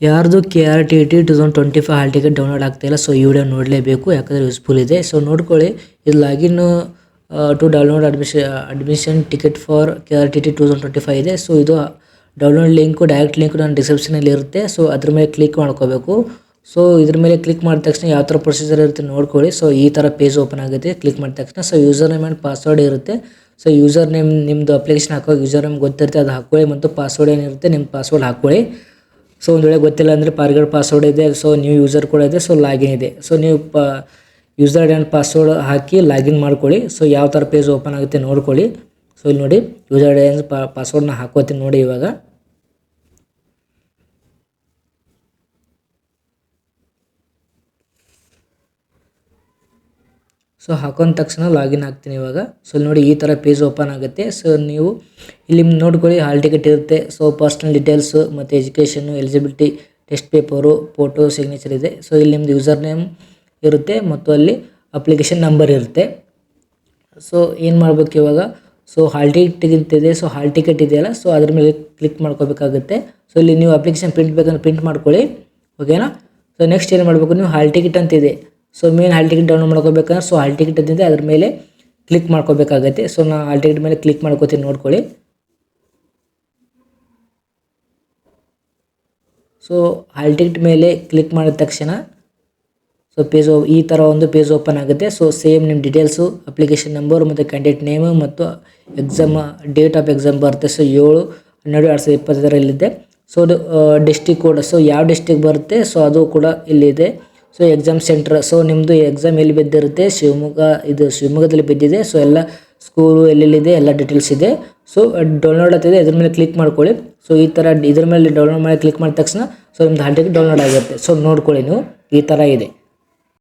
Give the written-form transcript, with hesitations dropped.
ಯಾರ್ದು KRTT 2025 hall ticket download ಆಗ್ತಾಯಿಲ್ಲ, so ಈ ವಿಡಿಯೋ ನೋಡಲೇಬೇಕು ಯಾಕಂದರೆ ಯೂಸ್ಫುಲ್ ಇದೆ. ಸೊ ನೋಡ್ಕೊಳ್ಳಿ, ಇದು login to download admission ticket for KRTT 2025 ಇದೆ. ಸೊ ಇದು ಡೌನ್ಲೋಡ್ ಲಿಂಕು, ಡೈರೆಕ್ಟ್ ಲಿಂಕ್ ನಾನು ಡಿಸ್ಕ್ರಿಪ್ಷನಲ್ಲಿ ಇರುತ್ತೆ. ಸೊ ಅದ್ರ ಮೇಲೆ ಕ್ಲಿಕ್ ಮಾಡ್ಕೋಬೇಕು. ಸೊ ಇದ್ರ ಮೇಲೆ ಕ್ಲಿಕ್ ಮಾಡಿದ ತಕ್ಷಣ ಯಾವ ಥರ ಪ್ರೊಸೀಜರ್ ಇರುತ್ತೆ ನೋಡ್ಕೊಳ್ಳಿ. ಸೊ ಈ ಥರ ಪೇಜ್ ಓಪನ್ ಆಗುತ್ತೆ ಕ್ಲಿಕ್ ಮಾಡಿದ ತಕ್ಷಣ. So user name and password ಇರುತ್ತೆ. ಸೊ ಯೂಸರ್ ನೇಮ್ ನಿಮ್ಮದು ಅಪ್ಲಿಕೇಶನ್ ಹಾಕೋ ಯೂಸರ್ ನೇಮ್ ಗೊತ್ತಿರುತ್ತೆ, ಅದು ಹಾಕ್ಕೊಳ್ಳಿ. ಮತ್ತು ಪಾಸ್ವರ್ಡ್ ಏನಿರುತ್ತೆ ನಿಮ್ಮ ಪಾಸ್ವರ್ಡ್ ಹಾಕ್ಕೊಳ್ಳಿ. ಸೊ ಒಂದು ವೇಳೆ ಗೊತ್ತಿಲ್ಲ ಅಂದರೆ ಫಾರ್ಗಟ್ ಪಾಸ್ವರ್ಡ್ ಇದೆ. ಸೊ ನ್ಯೂ ಯೂಸರ್ ಕೂಡ ಇದೆ. ಸೊ ಲಾಗಿನ್ ಇದೆ. ಸೊ ನೀವು user and password hockey login ಮಾಡ್ಕೊಳ್ಳಿ. ಸೊ ಯಾವ ಥರ ಪೇಜ್ ಓಪನ್ ಆಗುತ್ತೆ ನೋಡ್ಕೊಳ್ಳಿ. ಸೊ ಇಲ್ಲಿ ನೋಡಿ, ಯೂಸರ್ ಐ ಡಿ ಪಾಸ್ವರ್ಡ್ನ ಹಾಕೋತೀನಿ ನೋಡಿ. ಇವಾಗ ಸೊ ಹಾಕೊಂಡ ತಕ್ಷಣ ಲಾಗಿನ್ ಆಗ್ತೀನಿ ಇವಾಗ. ಸೊ ಇಲ್ಲಿ ನೋಡಿ, ಈ ಥರ ಪೇಜ್ ಓಪನ್ ಆಗುತ್ತೆ. ಸೊ ನೀವು ಇಲ್ಲಿ ನೋಡ್ಕೊಳ್ಳಿ, ಹಾಲ್ ಟಿಕೆಟ್ ಇರುತ್ತೆ. ಸೊ ಪರ್ಸ್ನಲ್ ಡೀಟೇಲ್ಸು ಮತ್ತು education, eligibility, test paper, photo, signature ಇದೆ. ಸೊ ಇಲ್ಲಿ ನಿಮ್ಮದು ಯೂಸರ್ ನೇಮ್ ಇರುತ್ತೆ ಮತ್ತು ಅಲ್ಲಿ ಅಪ್ಲಿಕೇಶನ್ ನಂಬರ್ ಇರುತ್ತೆ. ಸೊ ಏನು ಮಾಡಬೇಕು ಇವಾಗ, ಸೊ ಹಾಲ್ ಟಿಕೆಟ್ ಇದೆ. ಸೊ ಹಾಲ್ ಟಿಕೆಟ್ ಇದೆಯಲ್ಲ, ಸೊ ಅದ್ರ ಮೇಲೆ ಕ್ಲಿಕ್ ಮಾಡ್ಕೋಬೇಕಾಗುತ್ತೆ. ಸೊ ಇಲ್ಲಿ ನೀವು ಅಪ್ಲಿಕೇಶನ್ ಪ್ರಿಂಟ್ ಬೇಕಂದ್ರೆ ಪ್ರಿಂಟ್ ಮಾಡ್ಕೊಳ್ಳಿ, ಓಕೆನಾ. ಸೊ ನೆಕ್ಸ್ಟ್ ಏನು ಮಾಡಬೇಕು, ನೀವು ಹಾಲ್ ಟಿಕೆಟ್ ಅಂತಿದೆ. So main hall ticket download ಮಾಡ್ಕೋಬೇಕಂದ್ರೆ ಸೊ ಹಾಲ್ ಟಿಕೆಟ್ ಅಂತಿದೆ, ಅದ್ರ ಮೇಲೆ ಕ್ಲಿಕ್ ಮಾಡ್ಕೋಬೇಕಾಗತ್ತೆ. ಸೊ ನಾನು ಹಾಲ್ ಟಿಕೆಟ್ ಮೇಲೆ ಕ್ಲಿಕ್ ಮಾಡ್ಕೋತೀನಿ ನೋಡ್ಕೊಳ್ಳಿ. ಸೊ ಹಾಲ್ ಟಿಕೆಟ್ ಮೇಲೆ ಕ್ಲಿಕ್ ಮಾಡಿದ ತಕ್ಷಣ ಸೊ ಈ ಥರ ಒಂದು ಪೇಜ್ ಓಪನ್ ಆಗುತ್ತೆ. ಸೊ ಸೇಮ್ ನಿಮ್ಮ ಡೀಟೇಲ್ಸು, ಅಪ್ಲಿಕೇಶನ್ ನಂಬರ್ ಮತ್ತು ಕ್ಯಾಂಡಿಡೇಟ್ ನೇಮು ಮತ್ತು ಎಕ್ಸಾಮ್ ಡೇಟ್ ಆಫ್ ಎಕ್ಸಾಮ್ ಬರುತ್ತೆ. So 7/12/2025 so district code, so ಯಾವ ಡಿಸ್ಟಿಕ್ ಬರುತ್ತೆ ಸೊ ಅದು ಕೂಡ ಇಲ್ಲಿದೆ. ಸೊ ಎಕ್ಸಾಮ್ ಸೆಂಟರ್, ಸೊ ನಿಮ್ಮದು ಎಕ್ಸಾಮ್ ಎಲ್ಲಿ ಬಿದ್ದಿರುತ್ತೆ, ಶಿವಮೊಗ್ಗದಲ್ಲಿ ಬಿದ್ದಿದೆ. ಸೊ ಎಲ್ಲ ಸ್ಕೂಲು ಎಲ್ಲೆಲ್ಲಿದೆ ಎಲ್ಲ ಡೀಟೇಲ್ಸ್ ಇದೆ. ಸೊ ಡೌನ್ಲೋಡ್ ಆಗ್ತಿದೆ, ಇದ್ರ ಮೇಲೆ ಕ್ಲಿಕ್ ಮಾಡ್ಕೊಳ್ಳಿ. ಸೊ ಈ ಥರ ಇದ್ರ ಮೇಲೆ ಡೌನ್ಲೋಡ್ ಮಾಡಿ ಕ್ಲಿಕ್ ಮಾಡಿದ ತಕ್ಷಣ ಸೊ ನಿಮ್ದು ಹಾಲ್ ಟಿಕೆಟ್ ಡೌನ್ಲೋಡ್ ಆಗುತ್ತೆ. ಸೊ ನೋಡ್ಕೊಳ್ಳಿ ನೀವು, ಈ ಥರ ಇದೆ.